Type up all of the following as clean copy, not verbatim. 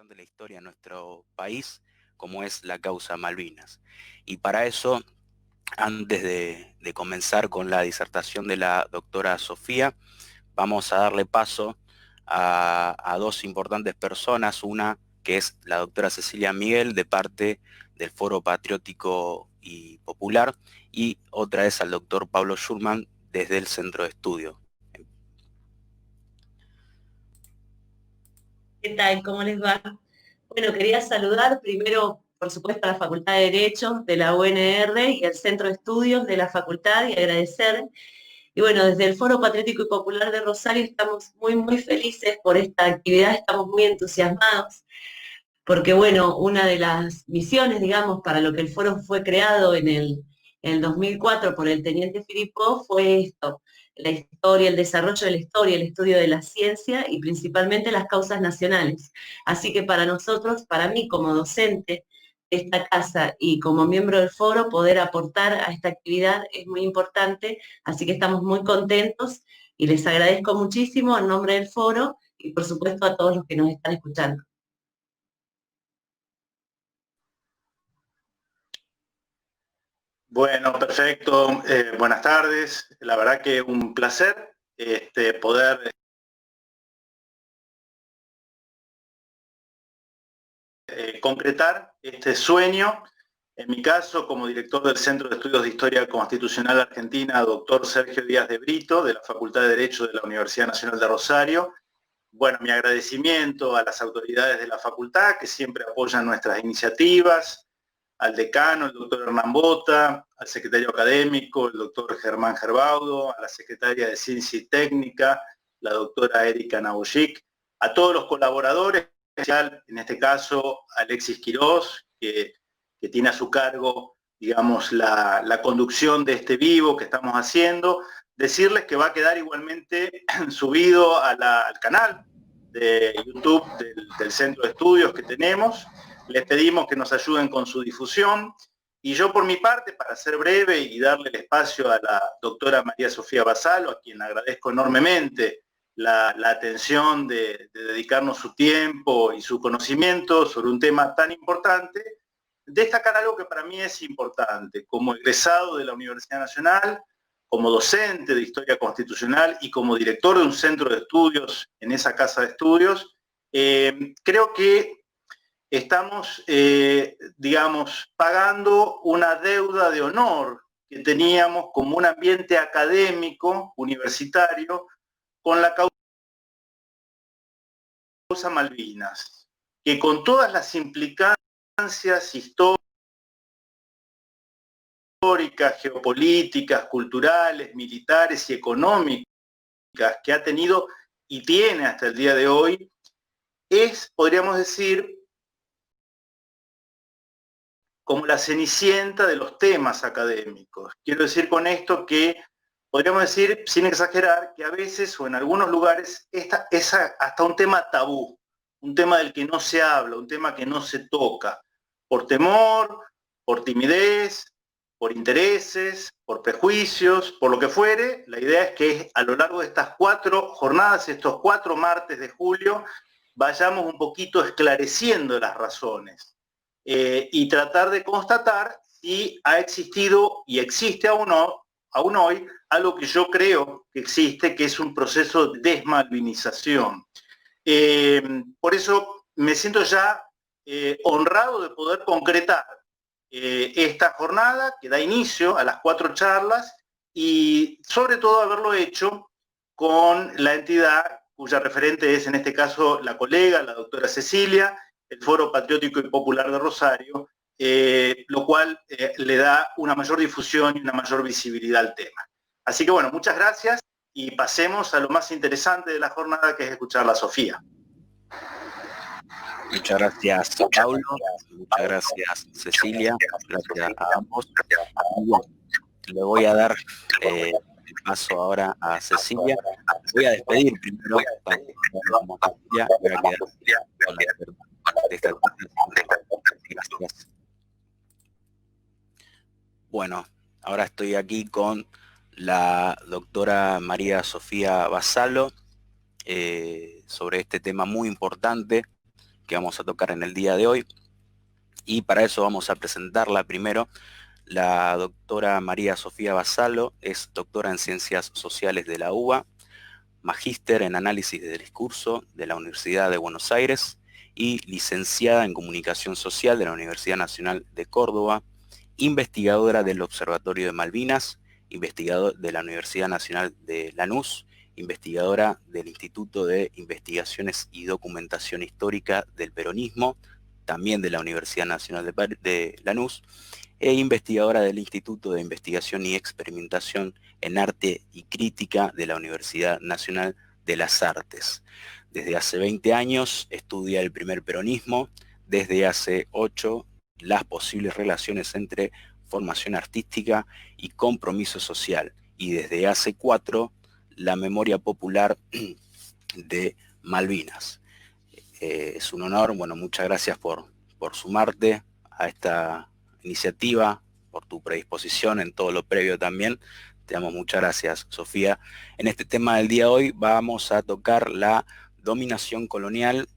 importante de la historia de nuestro país, como es la causa Malvinas. Y para eso, antes de comenzar con la disertación de la doctora Sofía, vamos a darle paso a dos importantes personas, una que es la doctora Cecilia Miguel, de parte del Foro Patriótico y Popular, y otra es al doctor Pablo Schurman, desde el Centro de Estudio. ¿Qué tal? ¿Cómo les va? Bueno, quería saludar primero, por supuesto, a la Facultad de Derecho de la UNR y el Centro de Estudios de la Facultad y agradecer. Y bueno, desde el Foro Patriótico y Popular de Rosario estamos muy felices por esta actividad, estamos muy entusiasmados, porque bueno, una de las misiones, digamos, para lo que el foro fue creado en el 2004 por el teniente Filippo fue esto: la historia, el desarrollo de la historia, el estudio de la ciencia y principalmente las causas nacionales. Así que para nosotros, para mí como docente de esta casa y como miembro del foro, poder aportar a esta actividad es muy importante, así que estamos muy contentos y les agradezco muchísimo en nombre del foro y por supuesto a todos los que nos están escuchando. Bueno, perfecto. Buenas tardes. La verdad que un placer poder concretar este sueño. En mi caso, como director del Centro de Estudios de Historia Constitucional Argentina, doctor Sergio Díaz de Brito, de la Facultad de Derecho de la Universidad Nacional de Rosario. Bueno, mi agradecimiento a las autoridades de la facultad que siempre apoyan nuestras iniciativas, al decano, el doctor Hernán Bota, al secretario académico, el doctor Germán Gerbaudo, a la secretaria de Ciencia y Técnica, la doctora Erika Naboyik, a todos los colaboradores, en este caso Alexis Quirós, que tiene a su cargo, digamos, la conducción de este vivo que estamos haciendo. Decirles que va a quedar igualmente subido al canal de YouTube del Centro de Estudios que tenemos. Les pedimos que nos ayuden con su difusión. Y yo por mi parte, para ser breve y darle el espacio a la doctora María Sofía Vassallo, a quien agradezco enormemente la atención de dedicarnos su tiempo y su conocimiento sobre un tema tan importante, destacar algo que para mí es importante. Como egresado de la Universidad Nacional, como docente de Historia Constitucional y como director de un centro de estudios en esa casa de estudios, creo que estamos, digamos, pagando una deuda de honor que teníamos como un ambiente académico, universitario, con la causa Malvinas, que con todas las implicancias históricas, geopolíticas, culturales, militares y económicas que ha tenido y tiene hasta el día de hoy, es, podríamos decir, como la cenicienta de los temas académicos. Quiero decir con esto que podríamos decir, sin exagerar, que a veces o en algunos lugares es hasta un tema tabú, un tema del que no se habla, un tema que no se toca, por temor, por timidez, por intereses, por prejuicios, por lo que fuere. La idea es que a lo largo de estas 4 jornadas, estos 4 martes de julio, vayamos un poquito esclareciendo las razones. Y tratar de constatar si ha existido y existe aún hoy algo que yo creo que existe, que es un proceso de desmalvinización. Por eso me siento ya honrado de poder concretar esta jornada que da inicio a las 4 charlas y sobre todo haberlo hecho con la entidad cuya referente es en este caso la colega, la doctora Cecilia, el Foro Patriótico y Popular de Rosario, lo cual le da una mayor difusión y una mayor visibilidad al tema. Así que bueno, muchas gracias y pasemos a lo más interesante de la jornada, que es escuchar a Sofía. Muchas gracias, Paulo. Muchas gracias, Cecilia. Gracias a ambos. Le voy a dar el paso ahora a Cecilia. Voy a despedir primero para como Cecilia. Voy a quedar con la de esta gracias. Bueno, ahora estoy aquí con la doctora María Sofía Vassallo sobre este tema muy importante que vamos a tocar en el día de hoy. Y para eso vamos a presentarla primero. La doctora María Sofía Vassallo es doctora en Ciencias Sociales de la UBA, magíster en Análisis de Discurso de la Universidad de Buenos Aires y licenciada en Comunicación Social de la Universidad Nacional de Córdoba, investigadora del Observatorio de Malvinas, investigadora de la Universidad Nacional de Lanús, investigadora del Instituto de Investigaciones y Documentación Histórica del Peronismo, también de la Universidad Nacional de Lanús, e investigadora del Instituto de Investigación y Experimentación en Arte y Crítica de la Universidad Nacional de las Artes. Desde hace 20 años estudia el primer peronismo, desde hace 8 las posibles relaciones entre formación artística y compromiso social, y desde hace 4 la memoria popular de Malvinas. Es un honor, bueno, muchas gracias por sumarte a esta iniciativa, por tu predisposición en todo lo previo también. Te damos muchas gracias, Sofía. En este tema del día de hoy vamos a tocar la dominación colonial,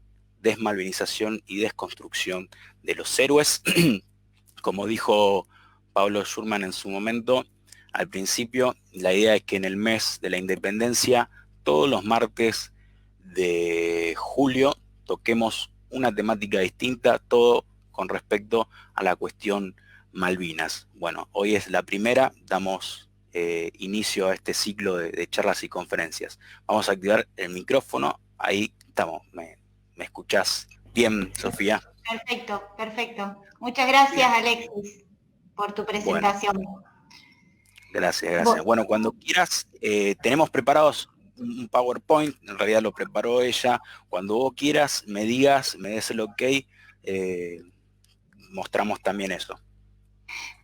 desmalvinización y desconstrucción de los héroes. Como dijo Pablo Schurman en su momento, al principio, la idea es que en el mes de la independencia, todos los martes de julio, toquemos una temática distinta, todo con respecto a la cuestión Malvinas. Bueno, hoy es la primera, damos inicio a este ciclo de charlas y conferencias. Vamos a activar el micrófono, ahí estamos. ¿Me escuchás bien, Sofía? Perfecto, perfecto. Muchas gracias, Bien. Alexis, por tu presentación. Bueno, gracias. Bueno, cuando quieras, tenemos preparados un PowerPoint, en realidad lo preparó ella. Cuando vos quieras, me digas, me des el ok, mostramos también eso.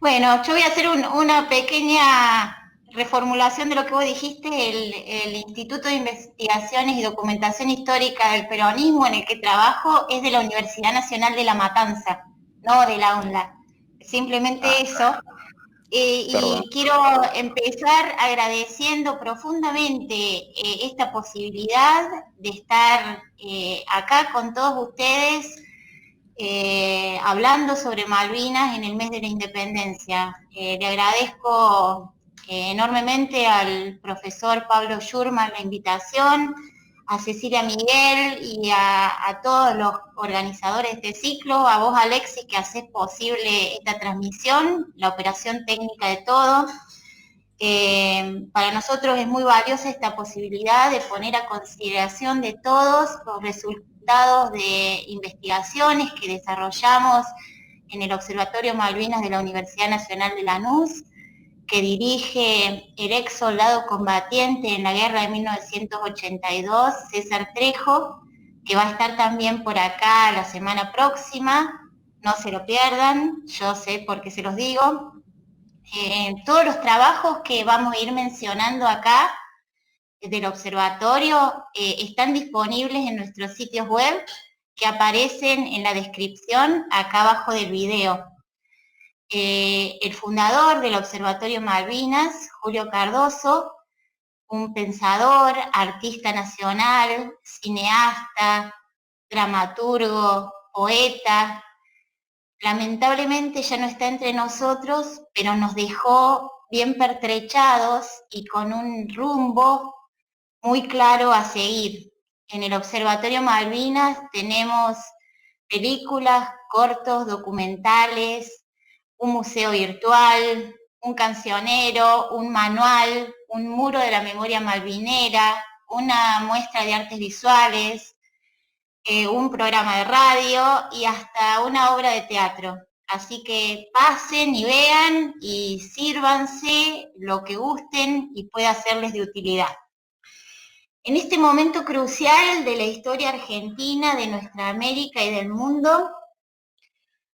Bueno, yo voy a hacer una pequeña reformulación de lo que vos dijiste. El Instituto de Investigaciones y Documentación Histórica del Peronismo en el que trabajo es de la Universidad Nacional de La Matanza, no de la UNLA. Simplemente eso. Y quiero empezar agradeciendo profundamente esta posibilidad de estar acá con todos ustedes hablando sobre Malvinas en el mes de la Independencia. Le agradezco enormemente al profesor Pablo Schurman la invitación, a Cecilia Miguel y a todos los organizadores de este ciclo, a vos, Alexis, que haces posible esta transmisión, la operación técnica de todo. Para nosotros es muy valiosa esta posibilidad de poner a consideración de todos los resultados de investigaciones que desarrollamos en el Observatorio Malvinas de la Universidad Nacional de Lanús, que dirige el ex soldado combatiente en la guerra de 1982, César Trejo, que va a estar también por acá la semana próxima. No se lo pierdan, yo sé por qué se los digo. Todos los trabajos que vamos a ir mencionando acá del observatorio están disponibles en nuestros sitios web, que aparecen en la descripción acá abajo del video. El fundador del Observatorio Malvinas, Julio Cardoso, un pensador, artista nacional, cineasta, dramaturgo, poeta, lamentablemente ya no está entre nosotros, pero nos dejó bien pertrechados y con un rumbo muy claro a seguir. En el Observatorio Malvinas tenemos películas, cortos, documentales, un museo virtual, un cancionero, un manual, un muro de la memoria malvinera, una muestra de artes visuales, un programa de radio y hasta una obra de teatro. Así que pasen y vean y sírvanse lo que gusten y pueda serles de utilidad. En este momento crucial de la historia argentina, de nuestra América y del mundo,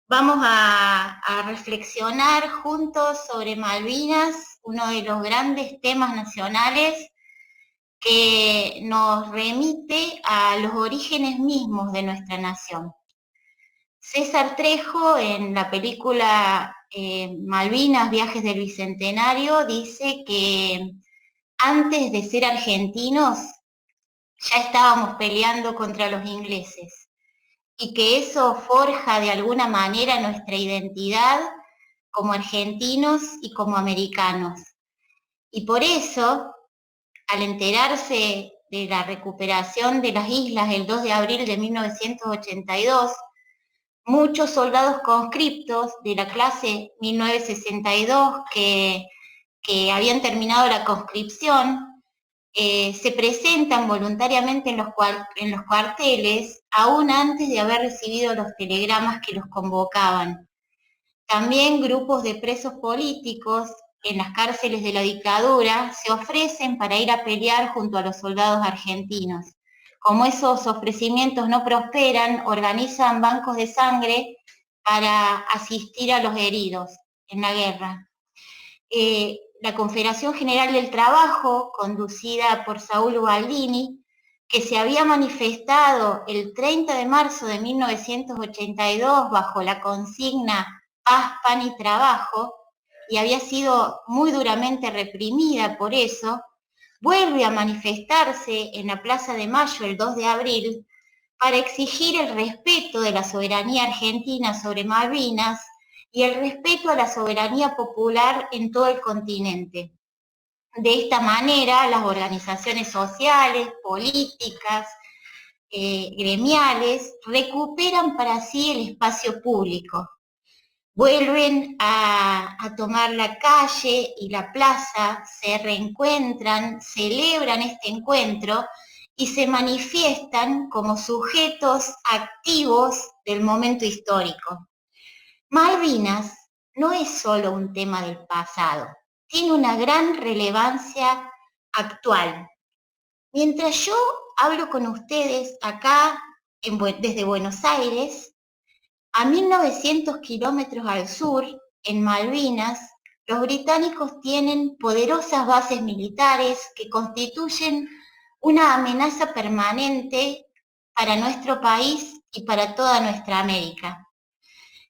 vamos a reflexionar juntos sobre Malvinas, uno de los grandes temas nacionales que nos remite a los orígenes mismos de nuestra nación. César Trejo, en la película Malvinas, Viajes del Bicentenario, dice que antes de ser argentinos ya estábamos peleando contra los ingleses. y que eso forja de alguna manera nuestra identidad como argentinos y como americanos. Y por eso, al enterarse de la recuperación de las islas el 2 de abril de 1982, muchos soldados conscriptos de la clase 1962 que habían terminado la conscripción, se presentan voluntariamente en los cuarteles, aún antes de haber recibido los telegramas que los convocaban. También grupos de presos políticos en las cárceles de la dictadura se ofrecen para ir a pelear junto a los soldados argentinos. Como esos ofrecimientos no prosperan, organizan bancos de sangre para asistir a los heridos en la guerra. La Confederación General del Trabajo, conducida por Saúl Ubaldini, que se había manifestado el 30 de marzo de 1982 bajo la consigna Paz, Pan y Trabajo, y había sido muy duramente reprimida por eso, vuelve a manifestarse en la Plaza de Mayo el 2 de abril para exigir el respeto de la soberanía argentina sobre Malvinas y el respeto a la soberanía popular en todo el continente. De esta manera, las organizaciones sociales, políticas, gremiales, recuperan para sí el espacio público. Vuelven a tomar la calle y la plaza, se reencuentran, celebran este encuentro y se manifiestan como sujetos activos del momento histórico. Malvinas no es solo un tema del pasado, tiene una gran relevancia actual. Mientras yo hablo con ustedes acá desde Buenos Aires, a 1900 kilómetros al sur, en Malvinas, los británicos tienen poderosas bases militares que constituyen una amenaza permanente para nuestro país y para toda nuestra América.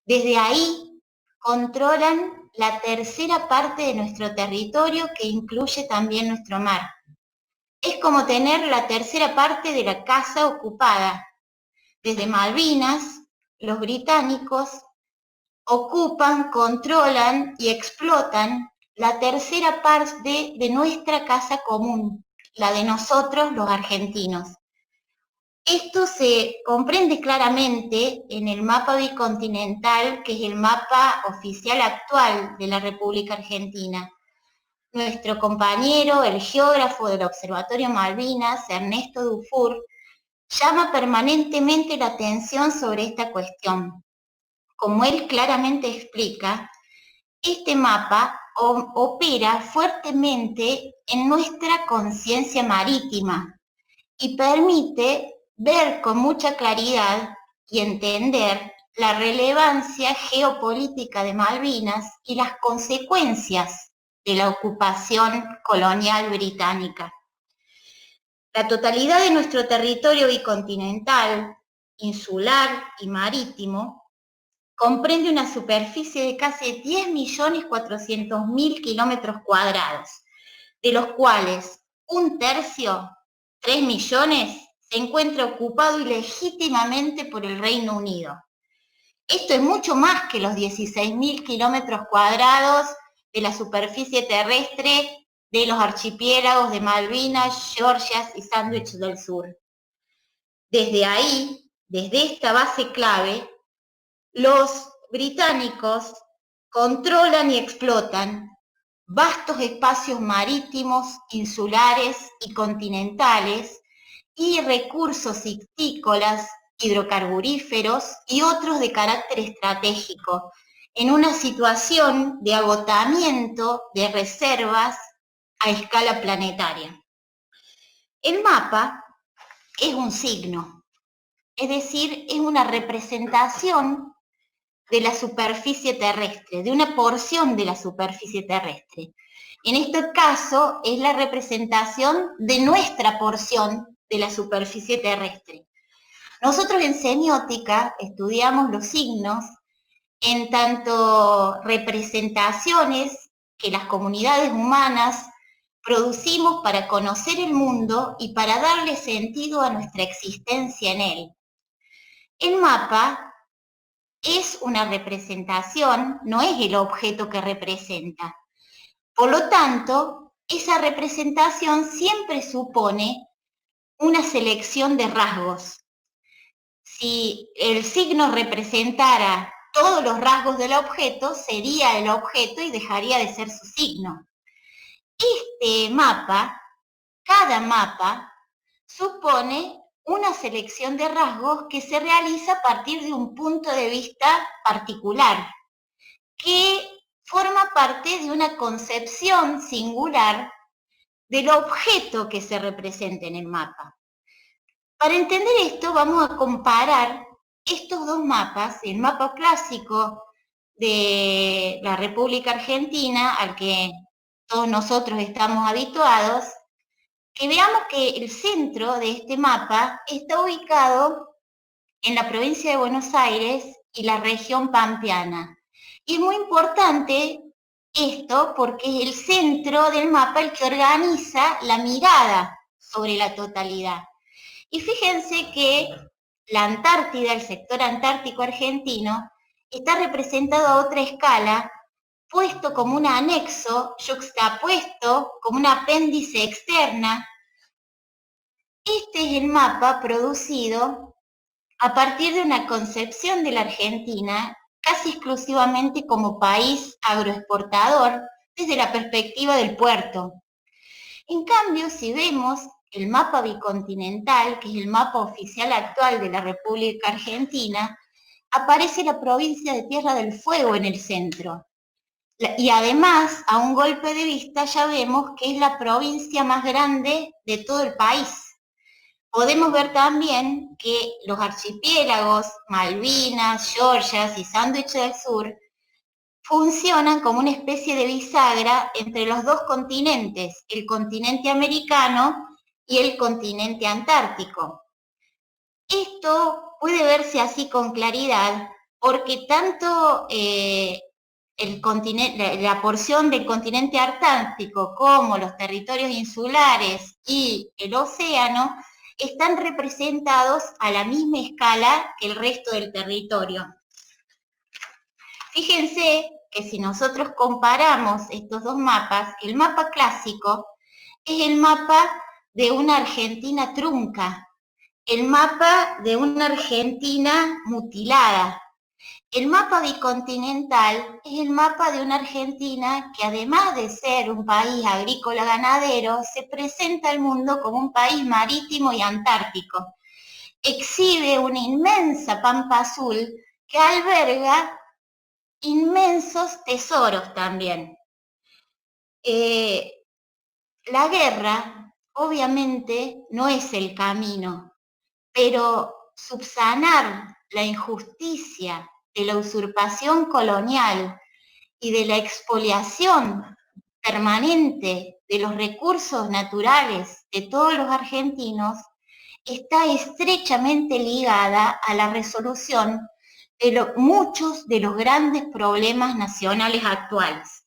Desde ahí controlan la tercera parte de nuestro territorio, que incluye también nuestro mar. Es como tener la tercera parte de la casa ocupada. Desde Malvinas, los británicos ocupan, controlan y explotan la tercera parte de nuestra casa común, la de nosotros los argentinos. Esto se comprende claramente en el mapa bicontinental, que es el mapa oficial actual de la República Argentina. Nuestro compañero, el geógrafo del Observatorio Malvinas, Ernesto Dufour, llama permanentemente la atención sobre esta cuestión. Como él claramente explica, este mapa opera fuertemente en nuestra conciencia marítima y permite ver con mucha claridad y entender la relevancia geopolítica de Malvinas y las consecuencias de la ocupación colonial británica. La totalidad de nuestro territorio bicontinental, insular y marítimo, comprende una superficie de casi 10.400.000 kilómetros cuadrados, de los cuales un tercio, 3 millones, se encuentra ocupado ilegítimamente por el Reino Unido. Esto es mucho más que los 16.000 kilómetros cuadrados de la superficie terrestre de los archipiélagos de Malvinas, Georgias y Sandwich del Sur. Desde ahí, desde esta base clave, los británicos controlan y explotan vastos espacios marítimos, insulares y continentales y recursos ictícolas, hidrocarburíferos y otros de carácter estratégico, en una situación de agotamiento de reservas a escala planetaria. El mapa es un signo, es decir, es una representación de la superficie terrestre, de una porción de la superficie terrestre. En este caso es la representación de nuestra porción de la superficie terrestre. Nosotros en semiótica estudiamos los signos en tanto representaciones que las comunidades humanas producimos para conocer el mundo y para darle sentido a nuestra existencia en él. El mapa es una representación, no es el objeto que representa. Por lo tanto, esa representación siempre supone una selección de rasgos. Si el signo representara todos los rasgos del objeto, sería el objeto y dejaría de ser su signo. Este mapa, cada mapa, supone una selección de rasgos que se realiza a partir de un punto de vista particular, que forma parte de una concepción singular del objeto que se representa en el mapa. Para entender esto, vamos a comparar estos dos mapas, el mapa clásico de la República Argentina, al que todos nosotros estamos habituados, que veamos que el centro de este mapa está ubicado en la provincia de Buenos Aires y la región pampeana. Y es muy importante esto porque es el centro del mapa el que organiza la mirada sobre la totalidad. Y fíjense que la Antártida, el sector antártico argentino, está representado a otra escala, puesto como un anexo, yuxtapuesto como un apéndice externa. Este es el mapa producido a partir de una concepción de la Argentina casi exclusivamente como país agroexportador desde la perspectiva del puerto. En cambio, si vemos el mapa bicontinental, que es el mapa oficial actual de la República Argentina, aparece la provincia de Tierra del Fuego en el centro. Y además, a un golpe de vista ya vemos que es la provincia más grande de todo el país. Podemos ver también que los archipiélagos Malvinas, Georgias y Sándwich del Sur funcionan como una especie de bisagra entre los dos continentes, el continente americano y el continente antártico. Esto puede verse así con claridad porque tanto la porción del continente antártico como los territorios insulares y el océano están representados a la misma escala que el resto del territorio. Fíjense que si nosotros comparamos estos dos mapas, el mapa clásico es el mapa de una Argentina trunca, el mapa de una Argentina mutilada. El mapa bicontinental es el mapa de una Argentina que además de ser un país agrícola ganadero, se presenta al mundo como un país marítimo y antártico. Exhibe una inmensa pampa azul que alberga inmensos tesoros también. La guerra, obviamente, no es el camino, pero subsanar la injusticia de la usurpación colonial y de la expoliación permanente de los recursos naturales de todos los argentinos está estrechamente ligada a la resolución de muchos de los grandes problemas nacionales actuales.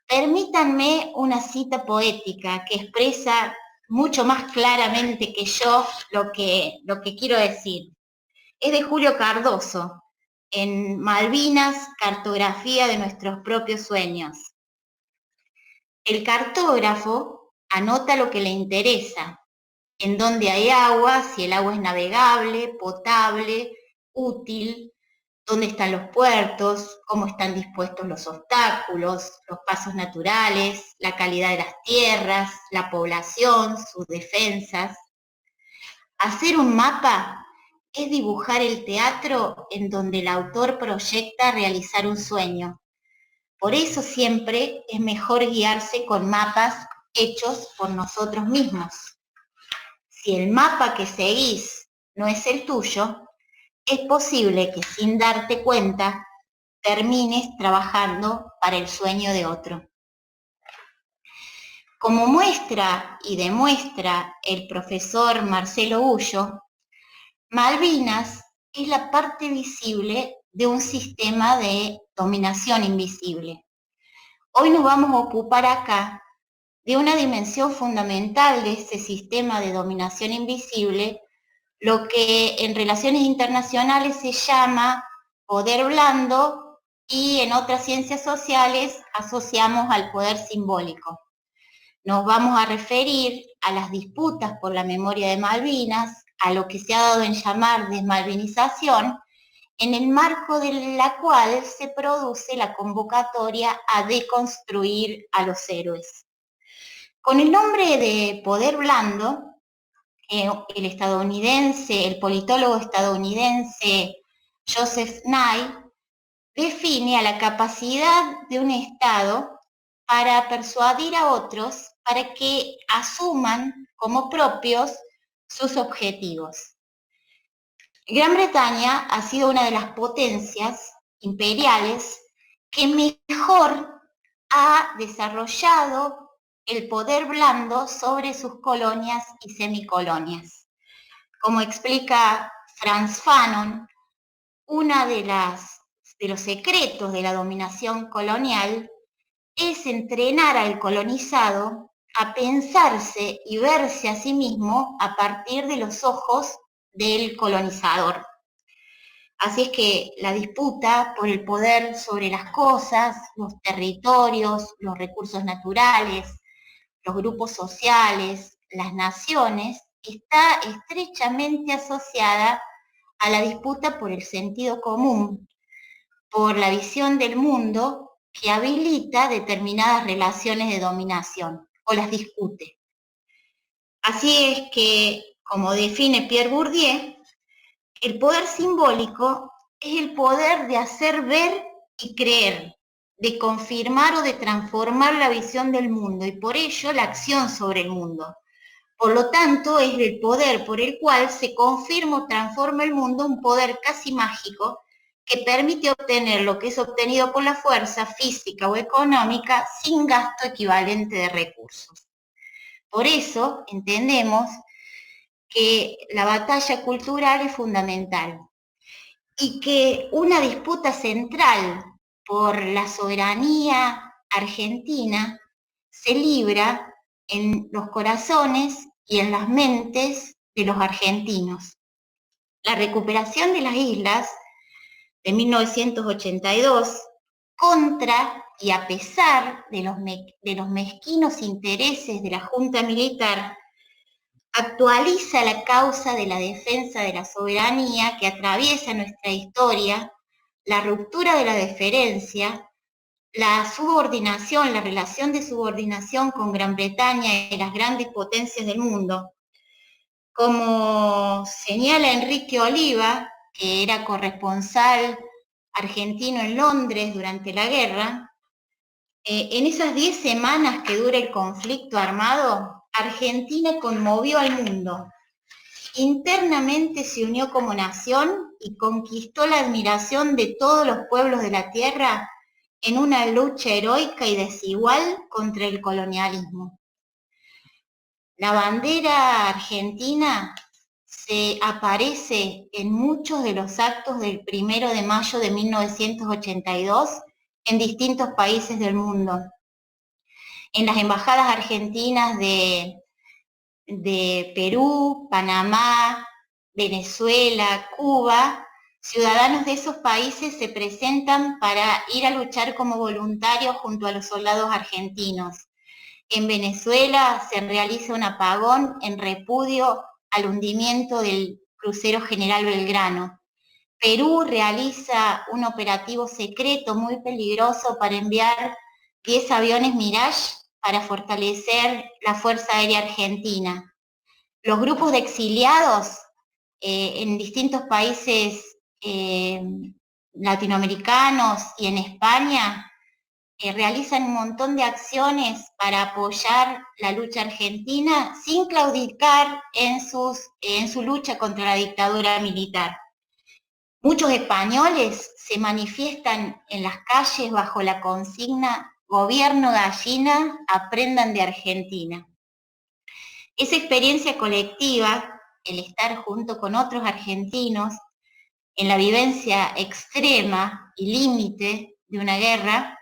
Permítanme una cita poética que expresa mucho más claramente que yo lo que quiero decir. Es de Julio Cardoso, en Malvinas, cartografía de nuestros propios sueños. El cartógrafo anota lo que le interesa, en dónde hay agua, si el agua es navegable, potable, útil, dónde están los puertos, cómo están dispuestos los obstáculos, los pasos naturales, la calidad de las tierras, la población, sus defensas. Hacer un mapa es dibujar el teatro en donde el autor proyecta realizar un sueño. Por eso siempre es mejor guiarse con mapas hechos por nosotros mismos. Si el mapa que seguís no es el tuyo, es posible que sin darte cuenta termines trabajando para el sueño de otro. Como muestra y demuestra el profesor Marcelo Ullo, Malvinas es la parte visible de un sistema de dominación invisible. Hoy nos vamos a ocupar acá de una dimensión fundamental de este sistema de dominación invisible, lo que en relaciones internacionales se llama poder blando y en otras ciencias sociales asociamos al poder simbólico. Nos vamos a referir a las disputas por la memoria de Malvinas, a lo que se ha dado en llamar desmalvinización, en el marco de la cual se produce la convocatoria a deconstruir a los héroes. Con el nombre de poder blando, el politólogo estadounidense Joseph Nye define a la capacidad de un Estado para persuadir a otros para que asuman como propios sus objetivos. Gran Bretaña ha sido una de las potencias imperiales que mejor ha desarrollado el poder blando sobre sus colonias y semicolonias. Como explica Frantz Fanon, una de los secretos de la dominación colonial es entrenar al colonizado a pensarse y verse a sí mismo a partir de los ojos del colonizador. Así es que la disputa por el poder sobre las cosas, los territorios, los recursos naturales, los grupos sociales, las naciones, está estrechamente asociada a la disputa por el sentido común, por la visión del mundo que habilita determinadas relaciones de dominación o las discute. Así es que, como define Pierre Bourdieu, el poder simbólico es el poder de hacer ver y creer, de confirmar o de transformar la visión del mundo y por ello la acción sobre el mundo. Por lo tanto, es el poder por el cual se confirma o transforma el mundo, un poder casi mágico que permite obtener lo que es obtenido por la fuerza física o económica sin gasto equivalente de recursos. Por eso entendemos que la batalla cultural es fundamental y que una disputa central por la soberanía argentina se libra en los corazones y en las mentes de los argentinos. La recuperación de las islas de 1982, contra y a pesar de los mezquinos intereses de la Junta Militar, actualiza la causa de la defensa de la soberanía que atraviesa nuestra historia, la ruptura de la deferencia, la subordinación, la relación de subordinación con Gran Bretaña y las grandes potencias del mundo. Como señala Enrique Oliva, que era corresponsal argentino en Londres durante la guerra, en esas 10 semanas que dura el conflicto armado, Argentina conmovió al mundo. Internamente se unió como nación y conquistó la admiración de todos los pueblos de la tierra en una lucha heroica y desigual contra el colonialismo. La bandera argentina se aparece en muchos de los actos del 1 de mayo de 1982 en distintos países del mundo. En las embajadas argentinas de Perú, Panamá, Venezuela, Cuba, ciudadanos de esos países se presentan para ir a luchar como voluntarios junto a los soldados argentinos. En Venezuela se realiza un apagón en repudio al hundimiento del crucero General Belgrano. Perú realiza un operativo secreto muy peligroso para enviar 10 aviones Mirage para fortalecer la Fuerza Aérea Argentina. Los grupos de exiliados en distintos países latinoamericanos y en España realizan un montón de acciones para apoyar la lucha argentina sin claudicar en su lucha contra la dictadura militar. Muchos españoles se manifiestan en las calles bajo la consigna "Gobierno gallina, aprendan de Argentina". Esa experiencia colectiva, el estar junto con otros argentinos en la vivencia extrema y límite de una guerra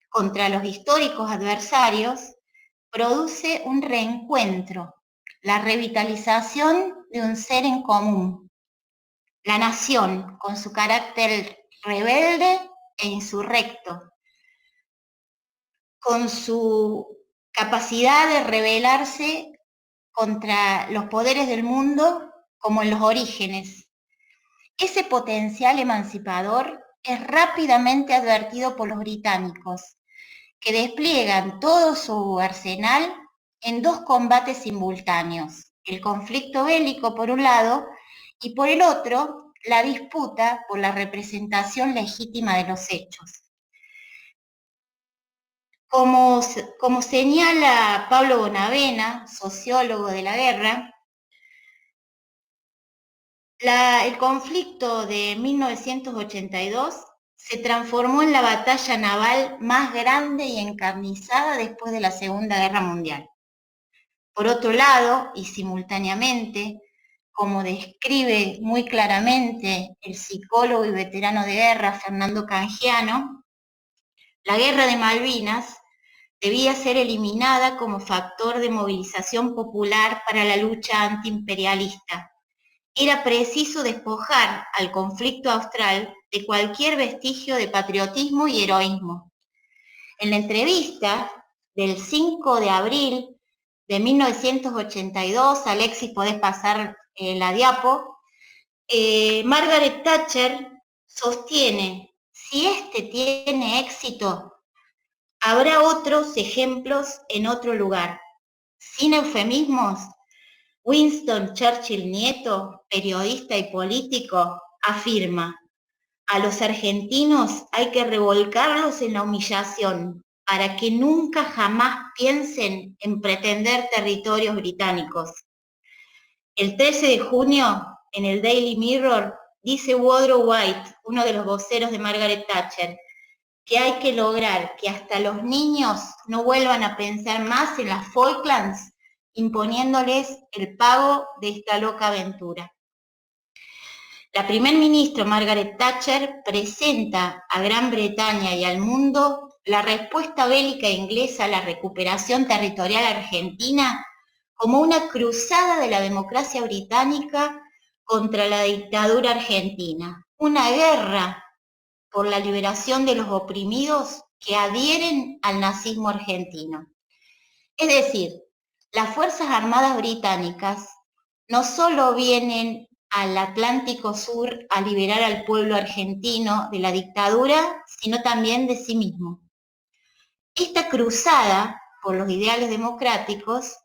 contra los históricos adversarios, produce un reencuentro, la revitalización de un ser en común, la nación, con su carácter rebelde e insurrecto, con su capacidad de rebelarse contra los poderes del mundo como en los orígenes. Ese potencial emancipador es rápidamente advertido por los británicos, que despliegan todo su arsenal en dos combates simultáneos: el conflicto bélico por un lado y por el otro la disputa por la representación legítima de los hechos. Como señala Pablo Bonavena, sociólogo de la guerra, el conflicto de 1982 se transformó en la batalla naval más grande y encarnizada después de la Segunda Guerra Mundial. Por otro lado, y simultáneamente, como describe muy claramente el psicólogo y veterano de guerra Fernando Cangiano, la Guerra de Malvinas debía ser eliminada como factor de movilización popular para la lucha antiimperialista. Era preciso despojar al conflicto austral de cualquier vestigio de patriotismo y heroísmo. En la entrevista del 5 de abril de 1982, Alexis, podés pasar la diapo, Margaret Thatcher sostiene: si este tiene éxito, habrá otros ejemplos en otro lugar. Sin eufemismos, Winston Churchill nieto, periodista y político, afirma: a los argentinos hay que revolcarlos en la humillación para que nunca jamás piensen en pretender territorios británicos. El 13 de junio, en el Daily Mirror, dice Woodrow White, uno de los voceros de Margaret Thatcher, que hay que lograr que hasta los niños no vuelvan a pensar más en las Falklands, imponiéndoles el pago de esta loca aventura. La primer ministra Margaret Thatcher presenta a Gran Bretaña y al mundo la respuesta bélica inglesa a la recuperación territorial argentina como una cruzada de la democracia británica contra la dictadura argentina, una guerra por la liberación de los oprimidos que adhieren al nazismo argentino. Es decir, las Fuerzas Armadas británicas no solo vienen al Atlántico Sur a liberar al pueblo argentino de la dictadura, sino también de sí mismo. Esta cruzada por los ideales democráticos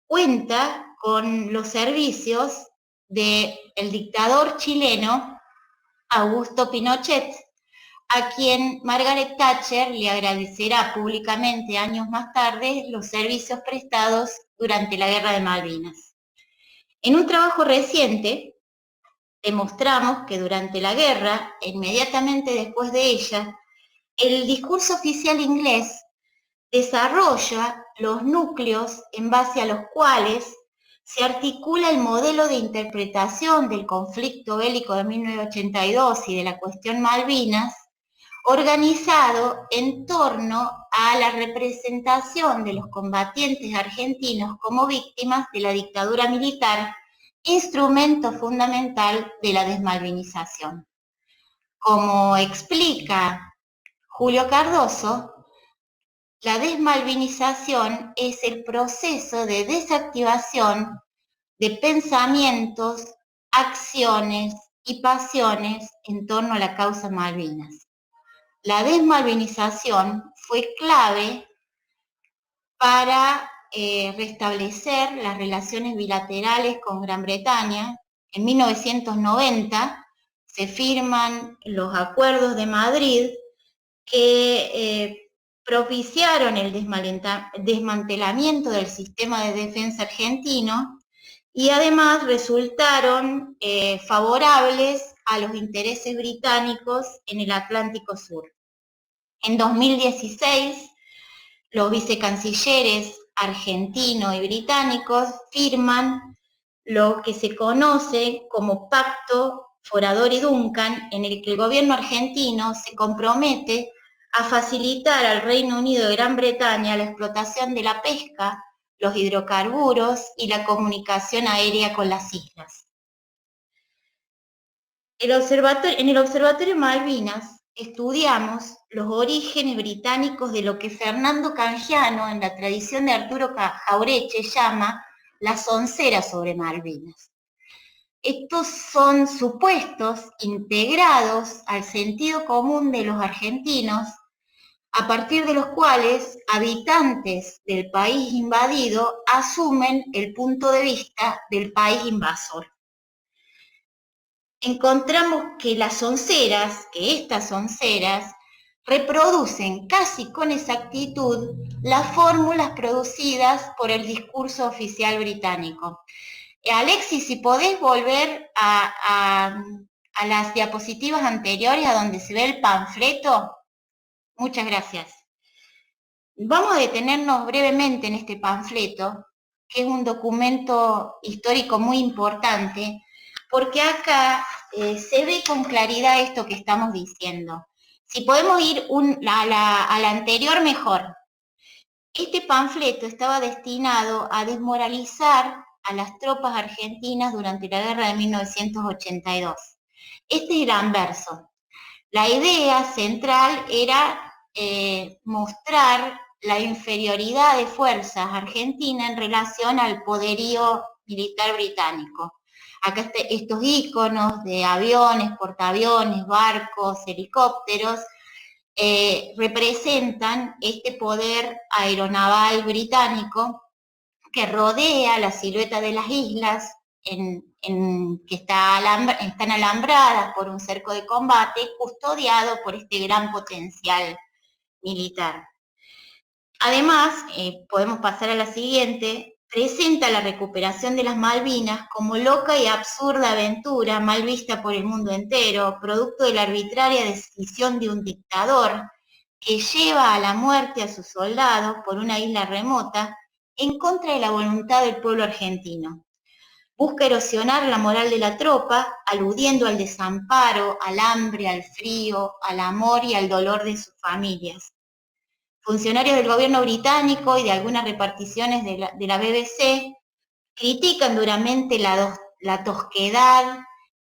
cuenta con los servicios del dictador chileno Augusto Pinochet, a quien Margaret Thatcher le agradecerá públicamente años más tarde los servicios prestados durante la Guerra de Malvinas. En un trabajo reciente, demostramos que durante la guerra, e inmediatamente después de ella, el discurso oficial inglés desarrolla los núcleos en base a los cuales se articula el modelo de interpretación del conflicto bélico de 1982 y de la cuestión Malvinas, organizado en torno a la representación de los combatientes argentinos como víctimas de la dictadura militar, instrumento fundamental de la desmalvinización. Como explica Julio Cardoso, la desmalvinización es el proceso de desactivación de pensamientos, acciones y pasiones en torno a la causa Malvinas. La desmalvinización fue clave para restablecer las relaciones bilaterales con Gran Bretaña. En 1990 se firman los Acuerdos de Madrid que propiciaron el desmantelamiento del sistema de defensa argentino y además resultaron favorables a los intereses británicos en el Atlántico Sur. En 2016, los vicecancilleres argentino y británicos firman lo que se conoce como Pacto Forador-Duncan, en el que el gobierno argentino se compromete a facilitar al Reino Unido de Gran Bretaña la explotación de la pesca, los hidrocarburos y la comunicación aérea con las islas. En el Observatorio Malvinas estudiamos los orígenes británicos de lo que Fernando Cangiano, en la tradición de Arturo Jaureche, llama las onceras sobre Malvinas. Estos son supuestos integrados al sentido común de los argentinos, a partir de los cuales habitantes del país invadido asumen el punto de vista del país invasor. Encontramos que estas onceras, reproducen casi con exactitud las fórmulas producidas por el discurso oficial británico. Alexis, si podés volver a las diapositivas anteriores, a donde se ve el panfleto. Muchas gracias. Vamos a detenernos brevemente en este panfleto, que es un documento histórico muy importante, porque acá se ve con claridad esto que estamos diciendo. Si podemos ir a la anterior, mejor. Este panfleto estaba destinado a desmoralizar a las tropas argentinas durante la guerra de 1982. Este es el anverso. La idea central era mostrar la inferioridad de fuerzas argentinas en relación al poderío militar británico. Acá estos íconos de aviones, portaaviones, barcos, helicópteros, representan este poder aeronaval británico que rodea la silueta de las islas, que están alambradas por un cerco de combate, custodiado por este gran potencial militar. Además, podemos pasar a la siguiente, presenta la recuperación de las Malvinas como loca y absurda aventura mal vista por el mundo entero, producto de la arbitraria decisión de un dictador que lleva a la muerte a sus soldados por una isla remota en contra de la voluntad del pueblo argentino. Busca erosionar la moral de la tropa, aludiendo al desamparo, al hambre, al frío, al amor y al dolor de sus familias. Funcionarios del gobierno británico y de algunas reparticiones de la BBC critican duramente la tosquedad,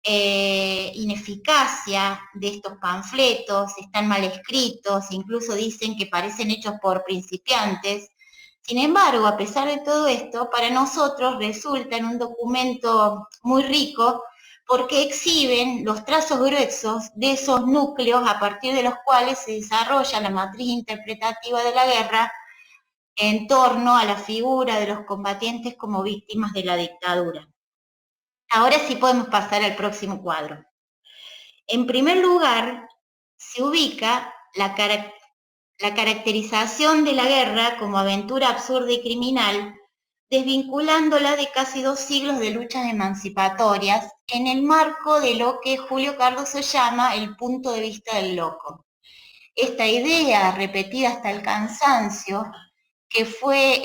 ineficacia de estos panfletos, están mal escritos, incluso dicen que parecen hechos por principiantes. Sin embargo, a pesar de todo esto, para nosotros resultan un documento muy rico porque exhiben los trazos gruesos de esos núcleos a partir de los cuales se desarrolla la matriz interpretativa de la guerra en torno a la figura de los combatientes como víctimas de la dictadura. Ahora sí podemos pasar al próximo cuadro. En primer lugar, se ubica la caracterización de la guerra como aventura absurda y criminal, desvinculándola de casi 2 siglos de luchas emancipatorias en el marco de lo que Julio Cardoso llama el punto de vista del loco. Esta idea, repetida hasta el cansancio, que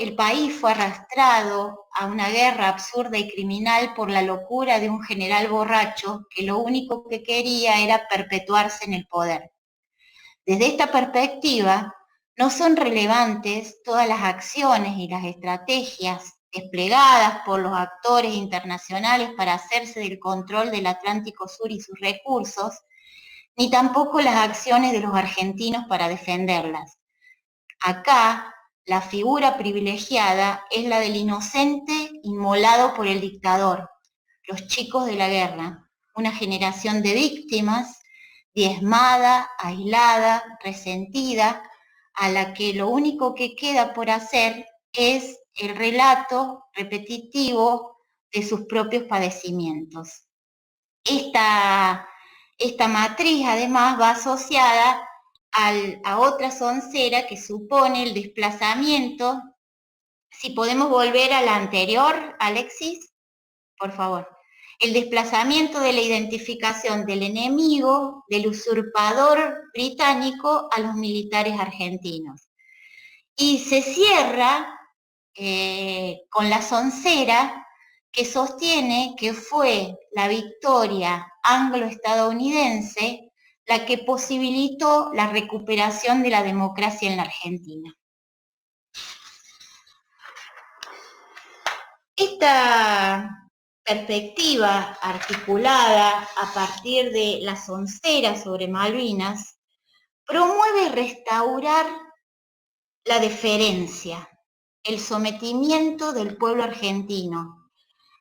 el país fue arrastrado a una guerra absurda y criminal por la locura de un general borracho que lo único que quería era perpetuarse en el poder. Desde esta perspectiva, no son relevantes todas las acciones y las estrategias desplegadas por los actores internacionales para hacerse del control del Atlántico Sur y sus recursos, ni tampoco las acciones de los argentinos para defenderlas. Acá, la figura privilegiada es la del inocente inmolado por el dictador, los chicos de la guerra, una generación de víctimas diezmada, aislada, resentida, a la que lo único que queda por hacer es el relato repetitivo de sus propios padecimientos. Esta matriz además va asociada a otra soncera que supone el desplazamiento. Si podemos volver a la anterior, Alexis, por favor. El desplazamiento de la identificación del enemigo, del usurpador británico a los militares argentinos. Y se cierra con la soncera que sostiene que fue la victoria anglo-estadounidense la que posibilitó la recuperación de la democracia en la Argentina. Esta perspectiva articulada a partir de las onceras sobre Malvinas promueve restaurar la deferencia, el sometimiento del pueblo argentino,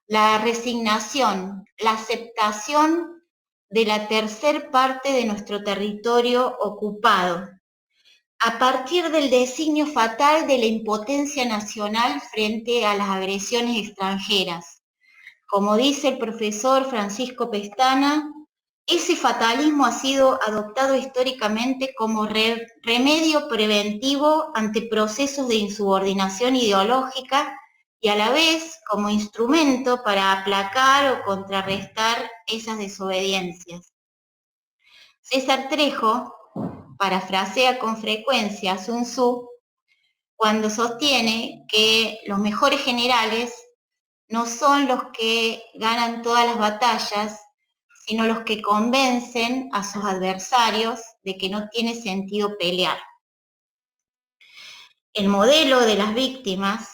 la resignación, la aceptación de la tercer parte de nuestro territorio ocupado, a partir del designio fatal de la impotencia nacional frente a las agresiones extranjeras. Como dice el profesor Francisco Pestana, ese fatalismo ha sido adoptado históricamente como remedio preventivo ante procesos de insubordinación ideológica y a la vez como instrumento para aplacar o contrarrestar esas desobediencias. César Trejo parafrasea con frecuencia a Sun Tzu cuando sostiene que los mejores generales no son los que ganan todas las batallas, sino los que convencen a sus adversarios de que no tiene sentido pelear. El modelo de las víctimas,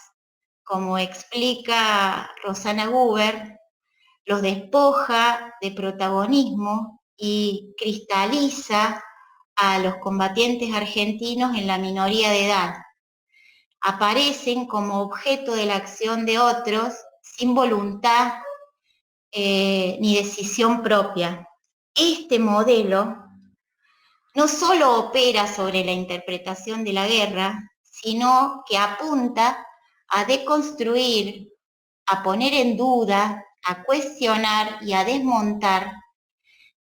como explica Rosana Guber, los despoja de protagonismo y cristaliza a los combatientes argentinos en la minoría de edad. Aparecen como objeto de la acción de otros sin voluntad ni decisión propia. Este modelo no solo opera sobre la interpretación de la guerra, sino que apunta a deconstruir, a poner en duda, a cuestionar y a desmontar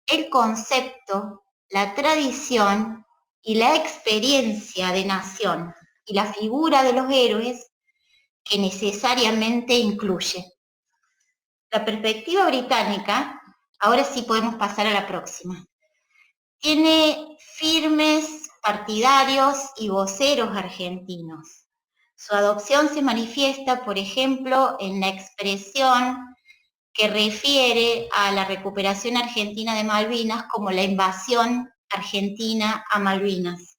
el concepto, la tradición y la experiencia de nación y la figura de los héroes que necesariamente incluye. La perspectiva británica, ahora sí podemos pasar a la próxima, tiene firmes partidarios y voceros argentinos. Su adopción se manifiesta, por ejemplo, en la expresión que refiere a la recuperación argentina de Malvinas como la invasión argentina a Malvinas.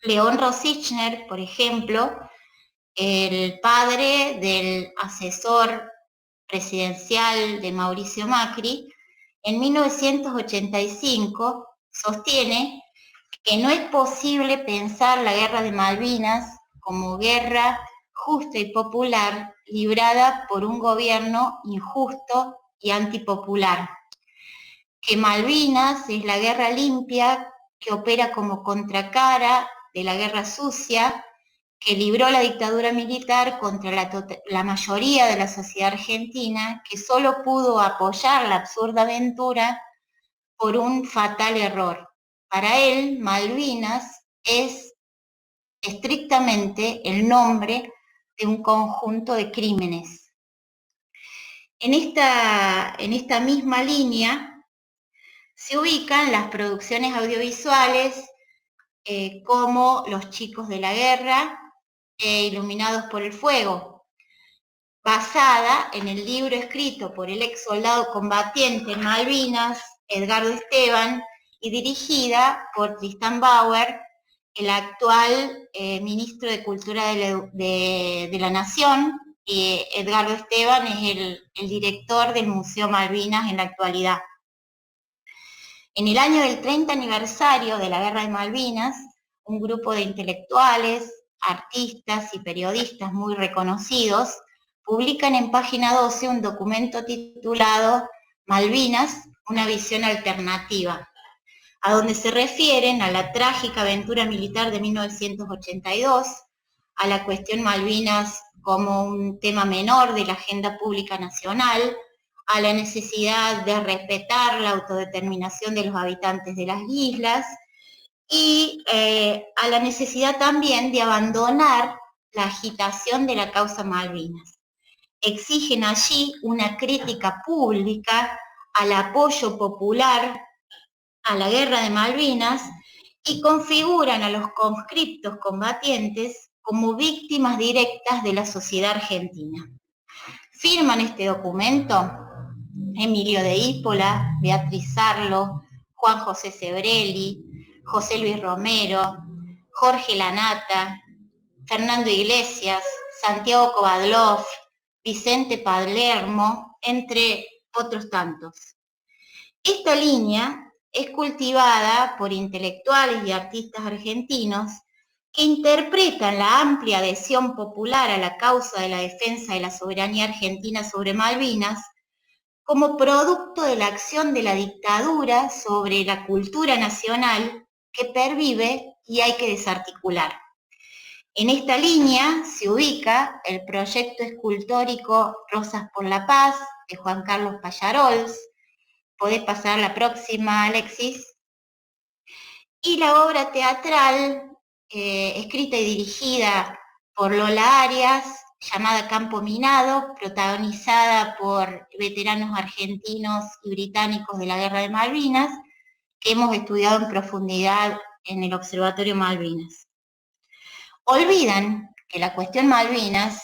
León Rosichner, por ejemplo, el padre del asesor presidencial de Mauricio Macri, en 1985 sostiene que no es posible pensar la guerra de Malvinas como guerra justa y popular librada por un gobierno injusto y antipopular, que Malvinas es la guerra limpia que opera como contracara de la guerra sucia que libró la dictadura militar contra la mayoría de la sociedad argentina, que solo pudo apoyar la absurda aventura por un fatal error. Para él, Malvinas es estrictamente el nombre de un conjunto de crímenes. En esta misma línea se ubican las producciones audiovisuales como Los chicos de la guerra, Iluminados por el fuego, basada en el libro escrito por el ex soldado combatiente en Malvinas, Edgardo Esteban, y dirigida por Tristan Bauer, el actual ministro de Cultura de la Nación, y Edgardo Esteban es el director del Museo Malvinas en la actualidad. En el año del 30 aniversario de la Guerra de Malvinas, un grupo de intelectuales, artistas y periodistas muy reconocidos publican en Página 12 un documento titulado Malvinas, una visión alternativa, a donde se refieren a la trágica aventura militar de 1982, a la cuestión Malvinas como un tema menor de la agenda pública nacional, a la necesidad de respetar la autodeterminación de los habitantes de las islas, y a la necesidad también de abandonar la agitación de la causa Malvinas. Exigen allí una crítica pública al apoyo popular a la guerra de Malvinas y configuran a los conscriptos combatientes como víctimas directas de la sociedad argentina. Firman este documento Emilio de Ípola, Beatriz Sarlo, Juan José Sebrelli, José Luis Romero, Jorge Lanata, Fernando Iglesias, Santiago Kovadlov, Vicente Palermo, entre otros tantos. Esta línea es cultivada por intelectuales y artistas argentinos que interpretan la amplia adhesión popular a la causa de la defensa de la soberanía argentina sobre Malvinas como producto de la acción de la dictadura sobre la cultura nacional que pervive y hay que desarticular. En esta línea se ubica el proyecto escultórico Rosas por la Paz de Juan Carlos Pallarols. Podés pasar la próxima, Alexis. Y la obra teatral escrita y dirigida por Lola Arias, llamada Campo Minado, protagonizada por veteranos argentinos y británicos de la Guerra de Malvinas, que hemos estudiado en profundidad en el Observatorio Malvinas. Olvidan que la cuestión Malvinas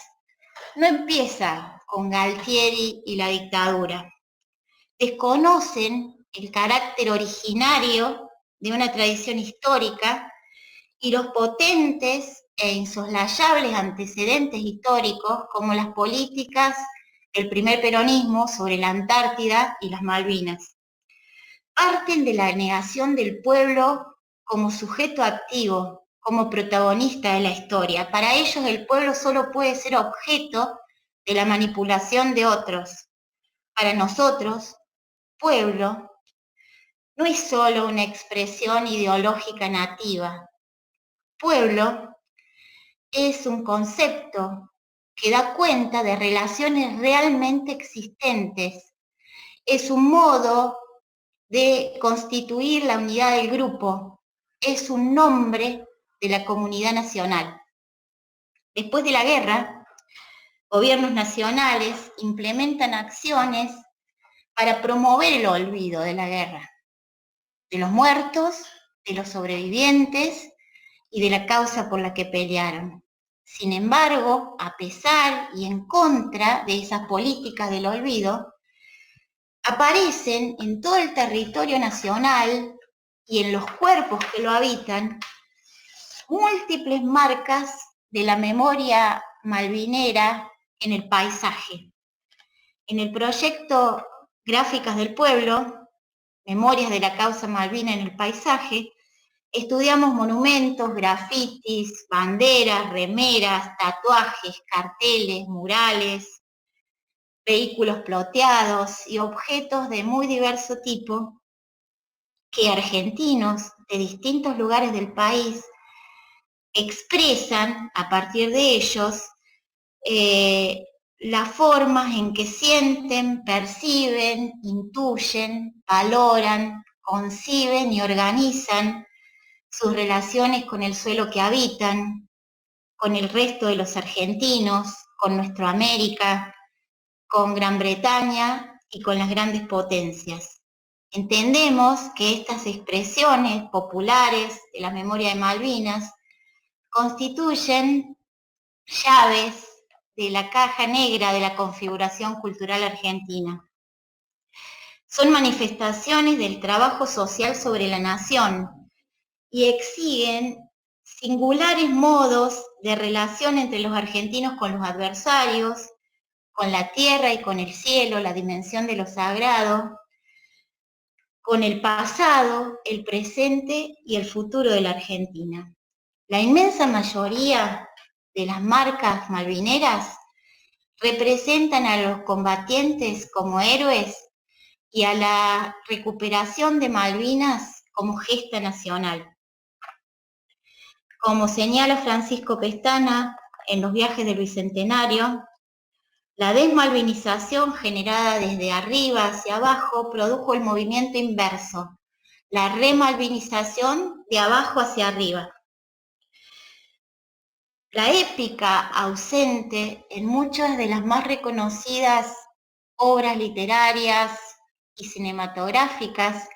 no empieza con Galtieri y la dictadura. Desconocen el carácter originario de una tradición histórica y los potentes e insoslayables antecedentes históricos como las políticas del primer peronismo sobre la Antártida y las Malvinas. Parten de la negación del pueblo como sujeto activo, como protagonista de la historia. Para ellos el pueblo solo puede ser objeto de la manipulación de otros. Para nosotros, pueblo no es solo una expresión ideológica nativa. Pueblo es un concepto que da cuenta de relaciones realmente existentes. Es un modo de constituir la unidad del grupo. Es un nombre de la comunidad nacional. Después de la guerra, gobiernos nacionales implementan acciones para promover el olvido de la guerra, de los muertos, de los sobrevivientes y de la causa por la que pelearon. Sin embargo, a pesar y en contra de esas políticas del olvido, aparecen en todo el territorio nacional y en los cuerpos que lo habitan múltiples marcas de la memoria malvinera en el paisaje. En el proyecto Gráficas del Pueblo, Memorias de la Causa Malvina en el Paisaje, estudiamos monumentos, grafitis, banderas, remeras, tatuajes, carteles, murales, vehículos ploteados y objetos de muy diverso tipo que argentinos de distintos lugares del país expresan a partir de ellos las formas en que sienten, perciben, intuyen, valoran, conciben y organizan sus relaciones con el suelo que habitan, con el resto de los argentinos, con nuestra América, con Gran Bretaña y con las grandes potencias. Entendemos que estas expresiones populares de la memoria de Malvinas constituyen llaves de la caja negra de la configuración cultural argentina. Son manifestaciones del trabajo social sobre la nación y exigen singulares modos de relación entre los argentinos con los adversarios, con la tierra y con el cielo, la dimensión de lo sagrado, con el pasado, el presente y el futuro de la Argentina. La inmensa mayoría de las marcas malvineras representan a los combatientes como héroes y a la recuperación de Malvinas como gesta nacional. Como señala Francisco Pestana en los viajes del Bicentenario, la desmalvinización generada desde arriba hacia abajo produjo el movimiento inverso, la remalvinización de abajo hacia arriba. La épica ausente en muchas de las más reconocidas obras literarias y cinematográficas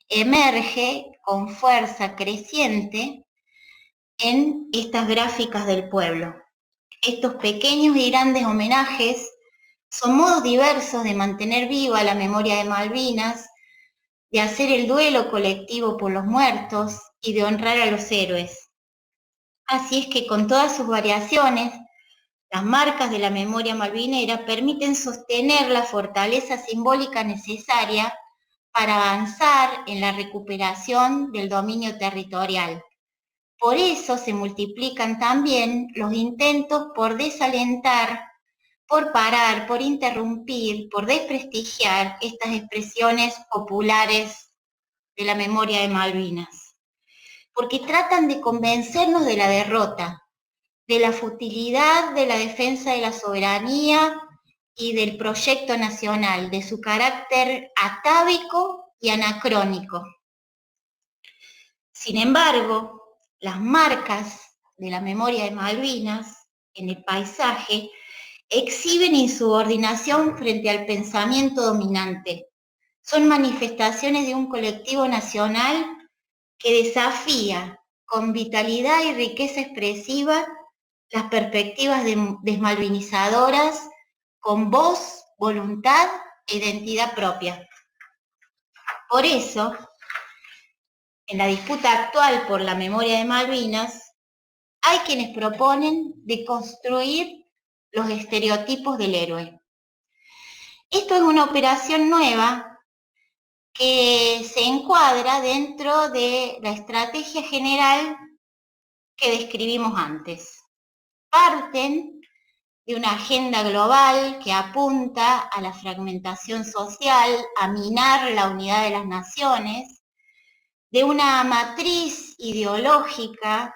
emerge con fuerza creciente en estas gráficas del pueblo. Estos pequeños y grandes homenajes son modos diversos de mantener viva la memoria de Malvinas, de hacer el duelo colectivo por los muertos y de honrar a los héroes. Así es que con todas sus variaciones, Las marcas de la memoria malvinera permiten sostener la fortaleza simbólica necesaria para avanzar en la recuperación del dominio territorial. Por eso se multiplican también los intentos por desalentar, por parar, por interrumpir, por desprestigiar estas expresiones populares de la memoria de Malvinas. Porque tratan de convencernos de la derrota, de la futilidad de la defensa de la soberanía y del proyecto nacional, de su carácter atávico y anacrónico. Sin embargo, las marcas de la memoria de Malvinas en el paisaje exhiben insubordinación frente al pensamiento dominante. Son manifestaciones de un colectivo nacional que desafía con vitalidad y riqueza expresiva las perspectivas desmalvinizadoras con voz, voluntad e identidad propia. Por eso, en la disputa actual por la memoria de Malvinas, hay quienes proponen deconstruir los estereotipos del héroe. Esto es una operación nueva que se encuadra dentro de la estrategia general que describimos antes. Parten de una agenda global que apunta a la fragmentación social, a minar la unidad de las naciones, de una matriz ideológica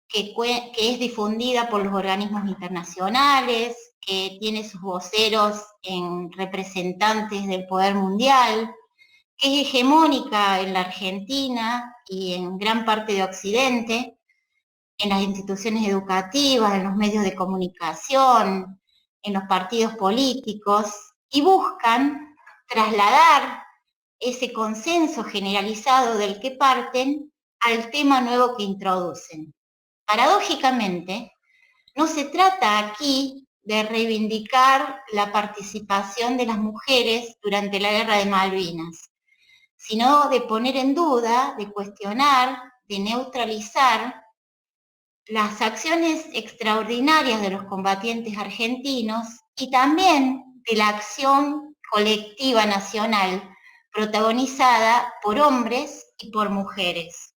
que es difundida por los organismos internacionales, que tiene sus voceros en representantes del poder mundial, que es hegemónica en la Argentina y en gran parte de Occidente, en las instituciones educativas, en los medios de comunicación, en los partidos políticos, y buscan trasladar ese consenso generalizado del que parten al tema nuevo que introducen. Paradójicamente, no se trata aquí de reivindicar la participación de las mujeres durante la Guerra de Malvinas, sino de poner en duda, de cuestionar, de neutralizar las acciones extraordinarias de los combatientes argentinos y también de la acción colectiva nacional protagonizada por hombres y por mujeres.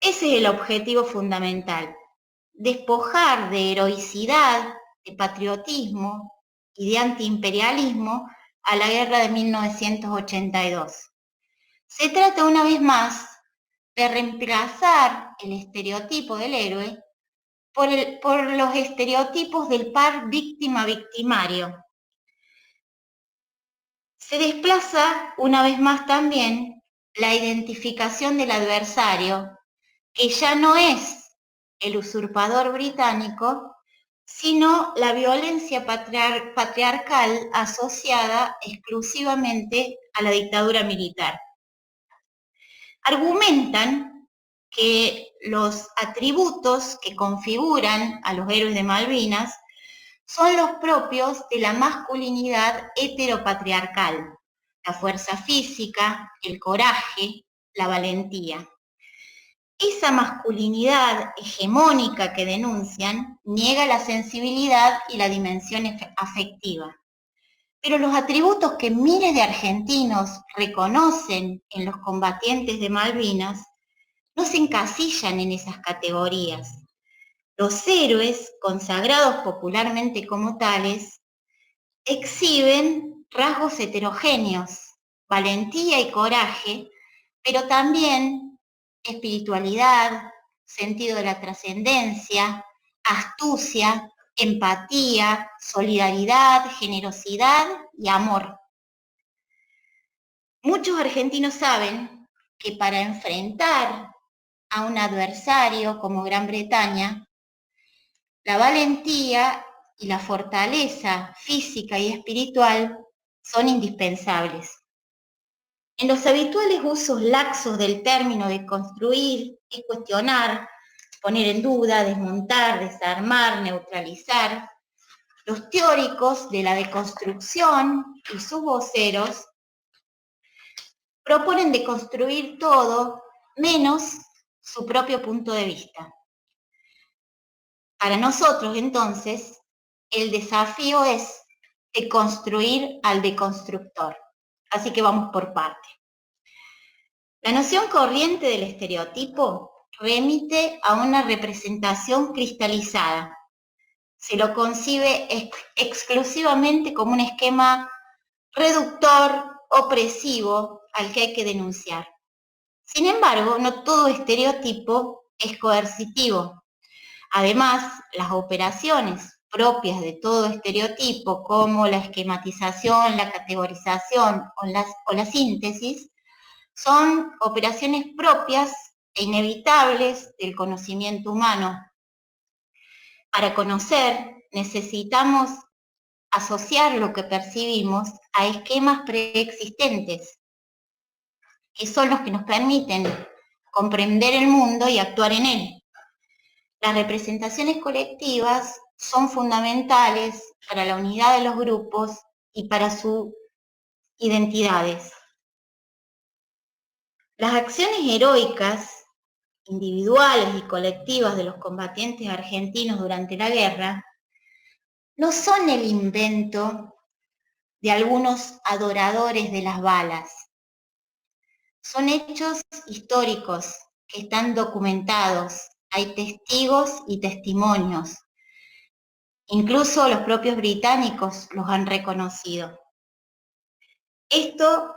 Ese es el objetivo fundamental, despojar de heroicidad, de patriotismo y de antiimperialismo a la guerra de 1982. Se trata una vez de reemplazar el estereotipo del héroe por los estereotipos del par víctima-victimario. Se desplaza una vez más también la identificación del adversario, que ya no es el usurpador británico, sino la violencia patriarcal asociada exclusivamente a la dictadura militar. Argumentan que los atributos que configuran a los héroes de Malvinas son los propios de la masculinidad heteropatriarcal, la fuerza física, el coraje, la valentía. Esa masculinidad hegemónica que denuncian niega la sensibilidad y la dimensión afectiva. Pero los atributos que miles de argentinos reconocen en los combatientes de Malvinas no se encasillan en esas categorías. Los héroes, consagrados popularmente como tales, exhiben rasgos heterogéneos, valentía y coraje, pero también espiritualidad, sentido de la trascendencia, astucia, empatía, solidaridad, generosidad y amor. Muchos argentinos saben que para enfrentar a un adversario como Gran Bretaña, la valentía y la fortaleza física y espiritual son indispensables. En los habituales usos laxos del término de construir y cuestionar, poner en duda, desmontar, desarmar, neutralizar, los teóricos de la deconstrucción y sus voceros proponen deconstruir todo menos su propio punto de vista. Para nosotros, entonces, el desafío es deconstruir al deconstructor. Así que vamos por parte. La noción corriente del estereotipo remite a una representación cristalizada. Se lo concibe exclusivamente como un esquema reductor, opresivo, al que hay que denunciar. Sin embargo, no todo estereotipo es coercitivo. Además, las operaciones propias de todo estereotipo, como la esquematización, la categorización o la síntesis, son operaciones propias e inevitables del conocimiento humano. Para conocer, necesitamos asociar lo que percibimos a esquemas preexistentes, que son los que nos permiten comprender el mundo y actuar en él. Las representaciones colectivas son fundamentales para la unidad de los grupos y para sus identidades. Las acciones heroicas, individuales y colectivas de los combatientes argentinos durante la guerra no son el invento de algunos adoradores de las balas. Son hechos históricos que están documentados. Hay testigos y testimonios. Incluso los propios británicos los han reconocido. Esto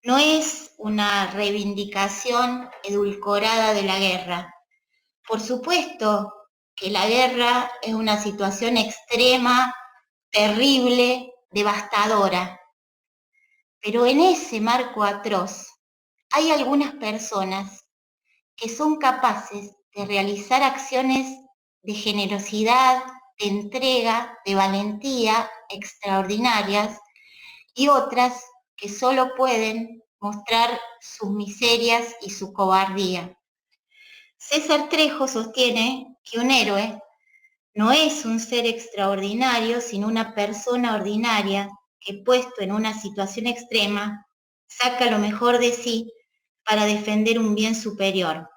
no es una reivindicación edulcorada de la guerra. Por supuesto que la guerra es una situación extrema, terrible, devastadora. Pero en ese marco atroz hay algunas personas que son capaces de realizar acciones de generosidad, de entrega, de valentía extraordinarias, y otras que solo pueden mostrar sus miserias y su cobardía. César Trejo sostiene que un héroe no es un ser extraordinario, sino una persona ordinaria que, puesto en una situación extrema, saca lo mejor de sí para defender un bien superior.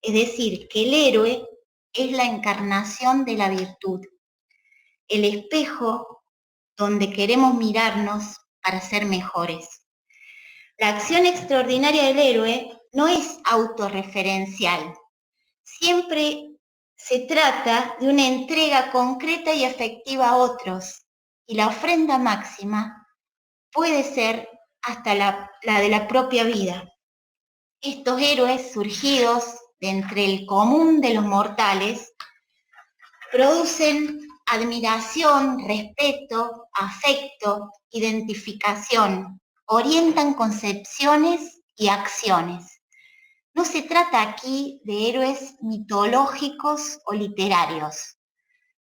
Es decir, que el héroe es la encarnación de la virtud, el espejo donde queremos mirarnos para ser mejores. La acción extraordinaria del héroe no es autorreferencial. Siempre se trata de una entrega concreta y efectiva a otros, y la ofrenda máxima puede ser hasta la de la propia vida. Estos héroes surgidos de entre el común de los mortales producen admiración, respeto, afecto, identificación, orientan concepciones y acciones. No se trata aquí de héroes mitológicos o literarios.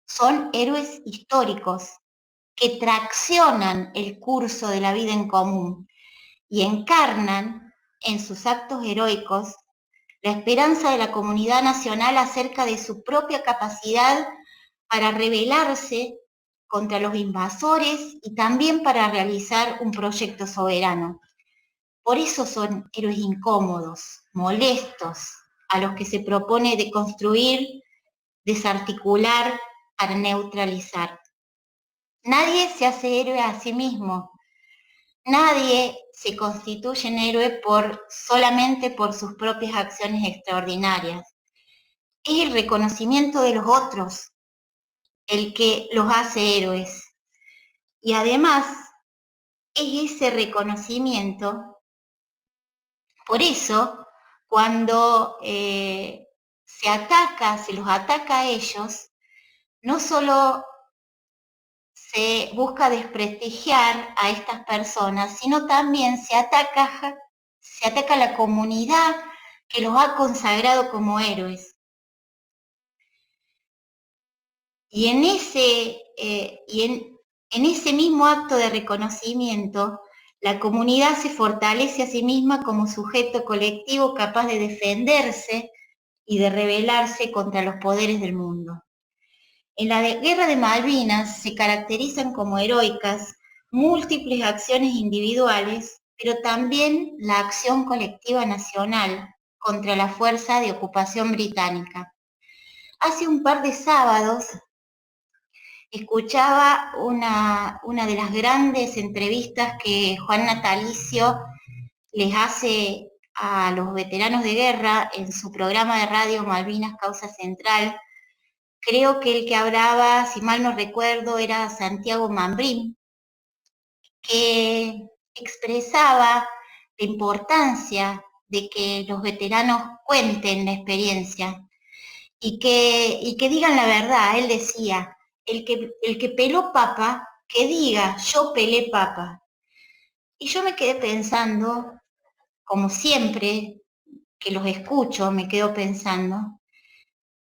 Son héroes históricos que traccionan el curso de la vida en común y encarnan en sus actos heroicos la esperanza de la comunidad nacional acerca de su propia capacidad para rebelarse contra los invasores y también para realizar un proyecto soberano. Por eso son héroes incómodos, molestos, a los que se propone deconstruir, desarticular, para neutralizar. Nadie se hace héroe a sí mismo. Nadie se constituye en héroe solamente por sus propias acciones extraordinarias. Es el reconocimiento de los otros el que los hace héroes. Y además, es ese reconocimiento. Por eso, cuando se los ataca a ellos, no solo se busca desprestigiar a estas personas, sino también se ataca a la comunidad que los ha consagrado como héroes. Y en ese mismo acto de reconocimiento, la comunidad se fortalece a sí misma como sujeto colectivo capaz de defenderse y de rebelarse contra los poderes del mundo. En la guerra de Malvinas se caracterizan como heroicas múltiples acciones individuales, pero también la acción colectiva nacional contra la fuerza de ocupación británica. Hace un par de sábados escuchaba una de las grandes entrevistas que Juan Natalicio les hace a los veteranos de guerra en su programa de radio Malvinas Causa Central. Creo que el que hablaba, si mal no recuerdo, era Santiago Mambrín, que expresaba la importancia de que los veteranos cuenten la experiencia y que digan la verdad. Él decía, el que peló papa, que diga, yo pelé papa. Y yo me quedé pensando, como siempre que los escucho, me quedo pensando,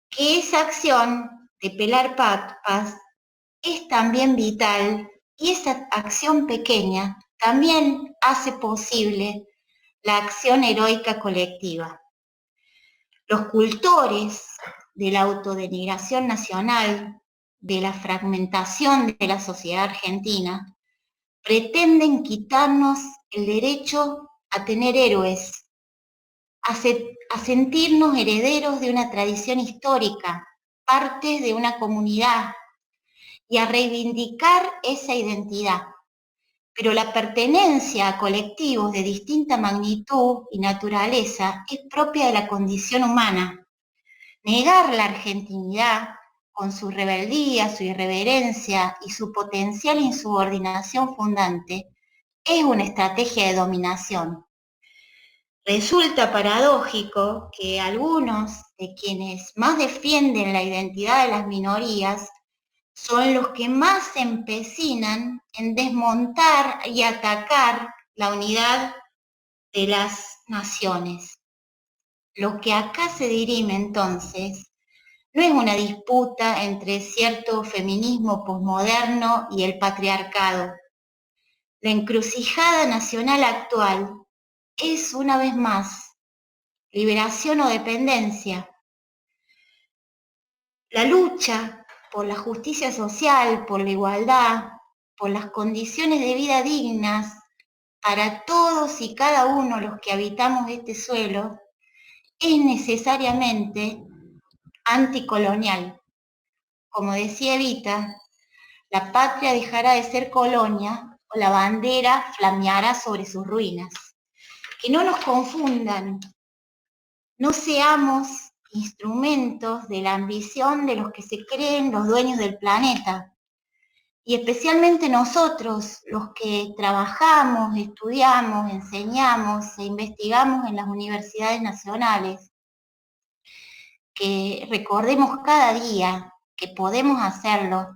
que esa acción de pelar papas es también vital y esa acción pequeña también hace posible la acción heroica colectiva. Los cultores de la autodenigración nacional, de la fragmentación de la sociedad argentina, pretenden quitarnos el derecho a tener héroes, a sentirnos herederos de una tradición histórica, parte de una comunidad, y a reivindicar esa identidad. Pero la pertenencia a colectivos de distinta magnitud y naturaleza es propia de la condición humana. Negar la argentinidad, con su rebeldía, su irreverencia y su potencial insubordinación fundante, es una estrategia de dominación. Resulta paradójico que algunos de quienes más defienden la identidad de las minorías son los que más se empecinan en desmontar y atacar la unidad de las naciones. Lo que acá se dirime entonces no es una disputa entre cierto feminismo posmoderno y el patriarcado. La encrucijada nacional actual es, una vez más, liberación o dependencia. La lucha por la justicia social, por la igualdad, por las condiciones de vida dignas para todos y cada uno los que habitamos este suelo, es necesariamente anticolonial. Como decía Evita, la patria dejará de ser colonia o la bandera flameará sobre sus ruinas. Que no nos confundan, no seamos instrumentos de la ambición de los que se creen los dueños del planeta. Y especialmente nosotros, los que trabajamos, estudiamos, enseñamos e investigamos en las universidades nacionales, que recordemos cada día que podemos hacerlo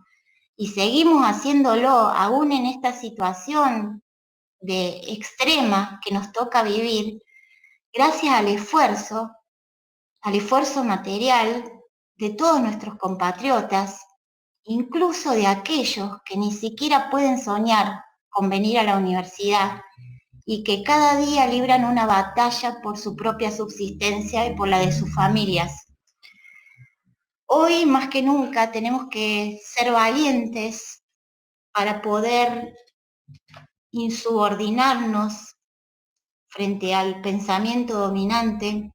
y seguimos haciéndolo aún en esta situación de extrema que nos toca vivir, gracias al esfuerzo material de todos nuestros compatriotas, incluso de aquellos que ni siquiera pueden soñar con venir a la universidad y que cada día libran una batalla por su propia subsistencia y por la de sus familias. Hoy más que nunca tenemos que ser valientes para poder insubordinarnos frente al pensamiento dominante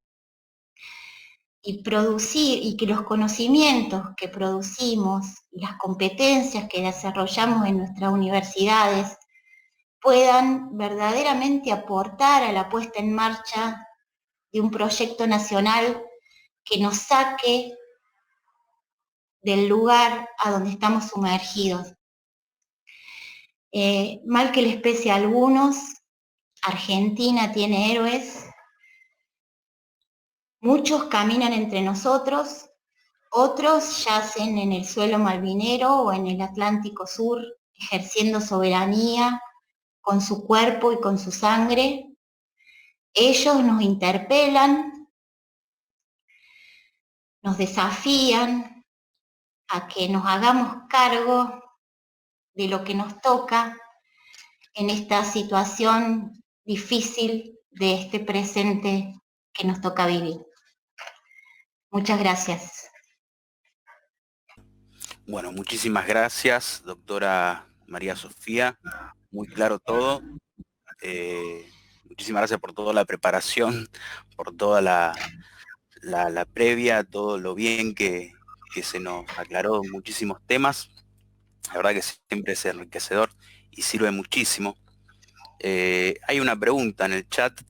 y producir, y que los conocimientos que producimos y las competencias que desarrollamos en nuestras universidades puedan verdaderamente aportar a la puesta en marcha de un proyecto nacional que nos saque del lugar a donde estamos sumergidos. Mal que les pese a algunos, Argentina tiene héroes. Muchos caminan entre nosotros, otros yacen en el suelo malvinero o en el Atlántico Sur, ejerciendo soberanía con su cuerpo y con su sangre. Ellos nos interpelan, nos desafían a que nos hagamos cargo de lo que nos toca en esta situación difícil de este presente que nos toca vivir. Muchas gracias. Bueno, muchísimas gracias, doctora María Sofía. Muy claro todo. Muchísimas gracias por toda la preparación, por toda la previa, todo lo bien que que se nos aclaró muchísimos temas. La verdad que siempre es enriquecedor y sirve muchísimo. Hay una pregunta en el chat,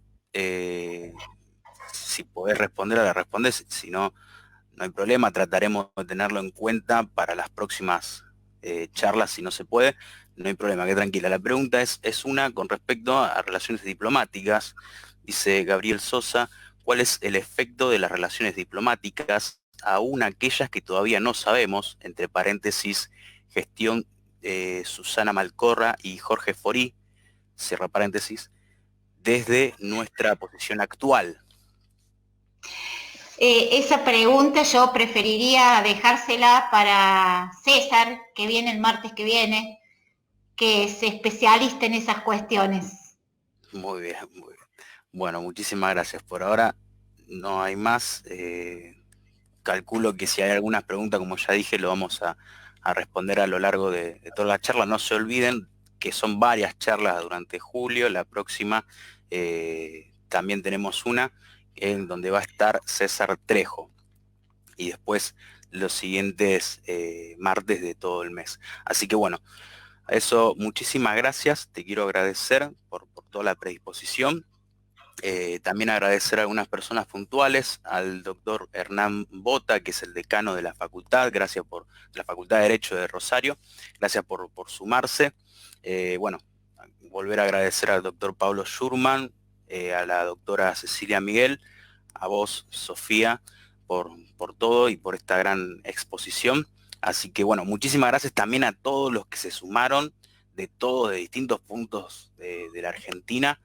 si podés responderla, la respondes, si no, no hay problema, trataremos de tenerlo en cuenta para las próximas charlas, si no se puede, no hay problema, quede tranquila. La pregunta es una con respecto a relaciones diplomáticas. Dice Gabriel Sosa, ¿cuál es el efecto de las relaciones diplomáticas, aún aquellas que todavía no sabemos, entre paréntesis, gestión Susana Malcorra y Jorge Forí, cierra paréntesis, desde nuestra posición actual? Esa pregunta yo preferiría dejársela para César, que viene el martes que viene, que es especialista en esas cuestiones. Muy bien, muy bien. Bueno, muchísimas gracias. Por ahora no hay más. Calculo que si hay algunas preguntas, como ya dije, lo vamos a responder a lo largo de toda la charla. No se olviden que son varias charlas durante julio. La próxima también tenemos una en donde va a estar César Trejo. Y después los siguientes martes de todo el mes. Así que bueno, a eso muchísimas gracias. Te quiero agradecer por toda la predisposición. También agradecer a algunas personas puntuales, al doctor Hernán Bota, que es el decano de la facultad, gracias por la Facultad de Derecho de Rosario, gracias por sumarse. Bueno, volver a agradecer al doctor Pablo Schurman, a la doctora Cecilia Miguel, a vos, Sofía, por todo y por esta gran exposición. Así que bueno, muchísimas gracias también a todos los que se sumaron de distintos puntos de la Argentina.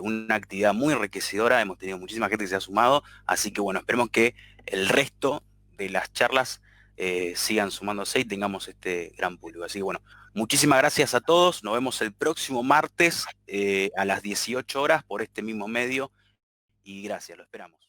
Una actividad muy enriquecedora, hemos tenido muchísima gente que se ha sumado, así que bueno, esperemos que el resto de las charlas sigan sumándose y tengamos este gran público. Así que bueno, muchísimas gracias a todos, nos vemos el próximo martes a las 18 horas por este mismo medio y gracias, lo esperamos.